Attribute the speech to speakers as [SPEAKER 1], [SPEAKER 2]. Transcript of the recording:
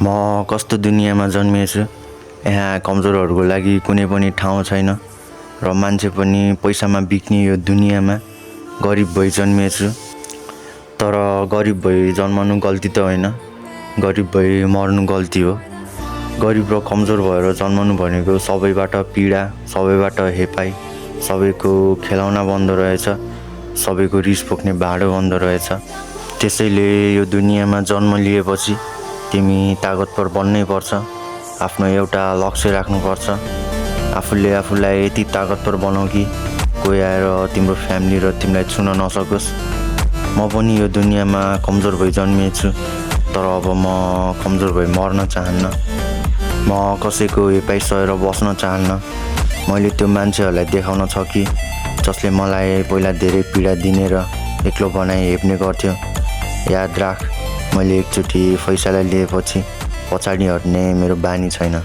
[SPEAKER 1] म कस्तो दुनियाँमा जन्मिएछु। यहाँ कमजोरहरूको लागि कुनै पनि ठाउँ छैन र मान्छे पनि पैसामा बिक्ने यो दुनियाँमा गरिब भई जन्मिएछु। तर गरिब भई जन्मनु गल्ती त होइन, गरिब भई मर्नु गल्ती हो। गरिब र कमजोर भएर जन्मनु भनेको सबैबाट पीडा, सबैबाट हेपाइ, सबैको खेलौना बन्द रहेछ, सबैको रिस पोख्ने भाँडो बन्द रहेछ। त्यसैले यो दुनियाँमा जन्म लिएपछि तिमी तागतवर बन्नै पर्छ। आफ्नो एउटा लक्ष्य राख्नुपर्छ। आफूले आफूलाई यति तागतवर बनाऊ कि कोही आएर तिम्रो फ्यामिली र तिमीलाई छुन नसकोस्। म पनि यो दुनियाँमा कमजोर भई जन्मिएछु, तर अब म कमजोर भई मर्न चाहन्न। म कसैको हेपाइ सहेर बस्न चाहन्न। मैले त्यो मान्छेहरूलाई देखाउन छ कि जसले मलाई पहिला धेरै पीडा दिने र एक्लो बनाई हेप्ने गर्थ्यो। याद राख, मैले एकचोटि फैसला लिएपछि पछाडि हट्ने मेरो बानी छैन।